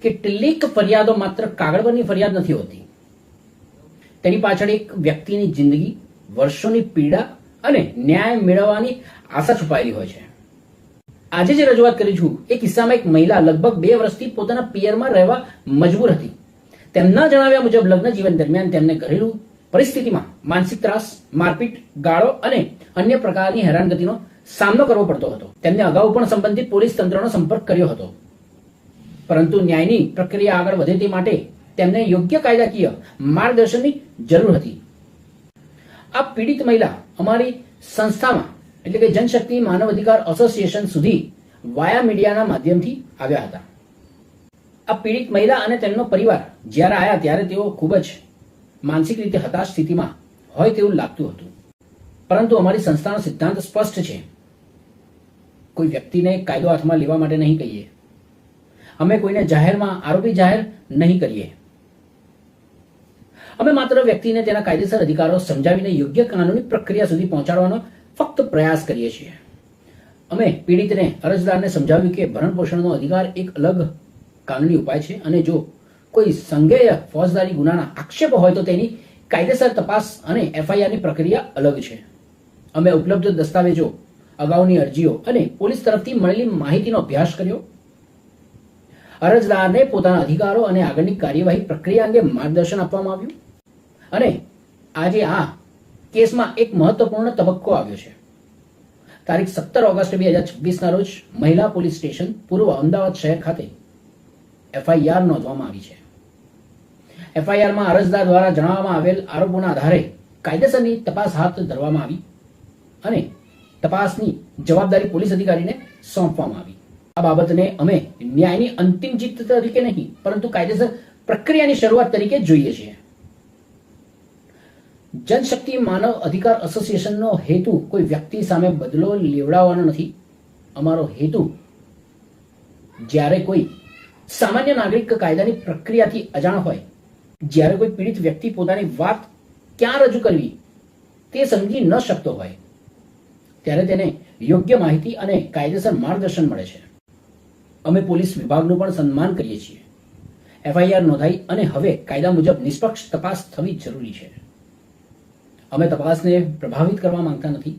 કેટલીક ફરિયાદો માત્ર કાગળ પરની ફરિયાદ નથી હોતી. તેની પાછળ એક વ્યક્તિની જિંદગી, વર્ષોની પીડા અને ન્યાય મેળવવાની આશા છુપાયેલી હોય છે. આજે જે રજૂઆત કરી છું એ કિસ્સામાં એક મહિલા લગભગ 2 વર્ષથી પોતાના પિયરમાં રહેવા મજબૂર હતી. તેમના જણાવ્યા મુજબ લગ્ન જીવન દરમિયાન તેમને ઘરેલું પરિસ્થિતિમાં માનસિક ત્રાસ, મારપીટ, ગાળો અને અન્ય પ્રકારની હેરાનગતિનો સામનો કરવો પડતો હતો. તેમને અગાઉ પણ સંબંધિત પોલીસ તંત્રનો સંપર્ક કર્યો હતો, પરંતુ ન્યાયની પ્રક્રિયા આગળ વધે તે માટે તેમને યોગ્ય કાયદાકીય માર્ગદર્શનની જરૂર હતી. આ પીડિત મહિલા અમારી સંસ્થામાં એટલે કે જનશક્તિ માનવ અધિકાર એસોસિએશન સુધી વાયા મીડિયાના માધ્યમથી આવ્યા હતા. આ પીડિત મહિલા અને તેમનો પરિવાર જ્યારે આવ્યા ત્યારે તેઓ ખૂબ જ માનસિક રીતે હતાશ સ્થિતિમાં હોય તેવું લાગતું હતું. પરંતુ અમારી સંસ્થાનો સિદ્ધાંત સ્પષ્ટ છે. કોઈ વ્યક્તિને કાયદો હાથમાં લેવા માટે નહીં કહીએ. અમે કોઈને જાહેરમાં આરોપી જાહેર નહીં કરીએ. અમે માત્ર વ્યક્તિને તેના કાયદેસર અધિકારો સમજાવીને યોગ્ય કાનૂની પ્રક્રિયા સુધી પહોંચાડવાનો ફક્ત પ્રયાસ કરીએ છીએ. અમે પીડિતને, અરજદારને સમજાવ્યું કે ભરણપોષણનો અધિકાર એક અલગ કાનૂની ઉપાય છે અને જો કોઈ સંજ્ઞેય ફોજદારી ગુનાના આક્ષેપો હોય તો તેની કાયદેસર તપાસ અને એફઆઈઆરની પ્રક્રિયા અલગ છે. અમે ઉપલબ્ધ દસ્તાવેજો, અગાઉની અરજીઓ અને પોલીસ તરફથી મળેલી માહિતીનો અભ્યાસ કર્યો. અરજદારને પોતાના અધિકારો અને આગળની કાર્યવાહી પ્રક્રિયા અંગે માર્ગદર્શન આપવામાં આવ્યું અને આજે આ કેસમાં એક મહત્વપૂર્ણ તબક્કો આવ્યો છે. તારીખ 17 ઓગસ્ટ 2026ના રોજ મહિલા પોલીસ સ્ટેશન પૂર્વ અમદાવાદ શહેર ખાતે એફઆઈઆર નોંધવામાં આવી છે. એફઆઈઆરમાં અરજદાર દ્વારા જણાવવામાં આવેલ આરોપોના આધારે કાયદેસરની તપાસ હાથ ધરવામાં આવી અને તપાસની જવાબદારી પોલીસ અધિકારીને સોંપવામાં આવી. આ બાબતને અમે ન્યાયની અંતિમ જીત તરીકે નહીં પરંતુ કાયદેસર પ્રક્રિયાની શરૂઆત તરીકે જોઈએ છીએ. જનશક્તિ માનવ અધિકાર એસોસિએશનનો હેતુ કોઈ વ્યક્તિ સામે બદલો લેવડાવવાનો નથી. અમારો હેતુ જ્યારે કોઈ સામાન્ય નાગરિક કાયદાની પ્રક્રિયાથી અજાણ હોય, જ્યારે કોઈ પીડિત વ્યક્તિ પોતાની વાત ક્યાં રજૂ કરવી તે સમજી ન શકતો હોય, ત્યારે તેને યોગ્ય માહિતી અને કાયદેસર માર્ગદર્શન મળે છે. અમે પોલીસ વિભાગનું પણ સન્માન કરીએ છીએ. એફઆઈઆર નોંધાઈ અને હવે કાયદા મુજબ નિષ્પક્ષ તપાસ થવી જરૂરી છે. અમે તપાસને પ્રભાવિત કરવા માંગતા નથી.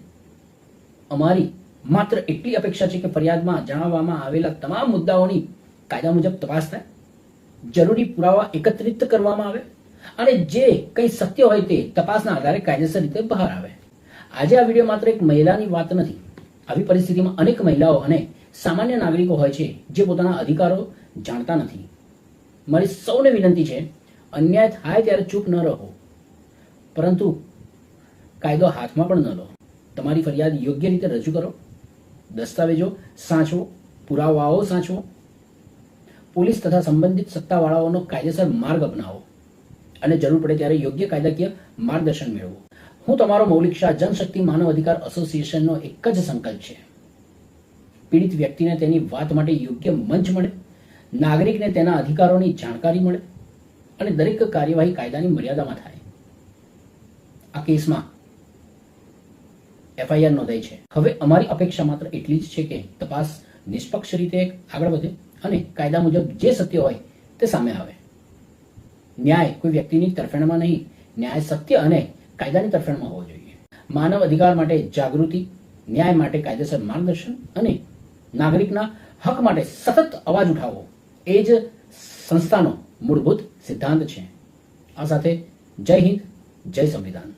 અમારી માત્ર એટલી અપેક્ષા છે કે ફરિયાદમાં જણાવવામાં આવેલા તમામ મુદ્દાઓની કાયદા મુજબ તપાસ થાય, જરૂરી પુરાવા એકત્રિત કરવામાં આવે અને જે કંઈ સત્ય હોય તે તપાસના આધારે કાયદેસર રીતે બહાર આવે. આજે આ વિડીયો માત્ર એક મહિલાની વાત નથી. આવી પરિસ્થિતિમાં અનેક મહિલાઓ અને સામાન્ય નાગરિકો હોય છે જે પોતાના અધિકારો જાણતા નથી. મારી સૌને વિનંતી છે, અન્યાય થાય ત્યારે ચૂપ ન રહો, પરંતુ કાયદો હાથમાં પણ ન લો. તમારી ફરિયાદ યોગ્ય રીતે રજૂ કરો, દસ્તાવેજો સાચવો, પુરાવાઓ સાચવો, પોલીસ તથા સંબંધિત સત્તાવાળાઓનો કાયદેસર માર્ગ અપનાવો અને જરૂર પડે ત્યારે યોગ્ય કાયદાકીય માર્ગદર્શન મેળવો. હું તમારો મૌલિક શાહ, જનશક્તિ માનવ અધિકાર એસોસિએશનનો એક જ સંકલ્પ છે: પીડિત વ્યક્તિને તેની વાત માટે યોગ્ય મંચ મળે, નાગરિકને તેના અધિકારોની જાણકારી મળે અને દરેક કાર્યવાહી કાયદાની મર્યાદામાં થાય. આ કેસમાં એફઆઈઆર નોંધાઈ છે. હવે અમારી અપેક્ષા માત્ર એટલી જ છે કે તપાસ નિષ્પક્ષ રીતે આગળ વધે અને કાયદા મુજબ જે સત્ય હોય તે સામે આવે. ન્યાય કોઈ વ્યક્તિની તરફેણમાં નહીં, ન્યાય સત્ય અને કાયદાની તરફેણમાં હોવો જોઈએ. માનવ અધિકાર માટે જાગૃતિ, ન્યાય માટે કાયદેસર માર્ગદર્શન અને નાગરિકના હક માટે સતત અવાજ ઉઠાવવો એ જ સંસ્થાનો મૂળભૂત સિદ્ધાંત છે. આ સાથે જય હિન્દ, જય સંવિધાન.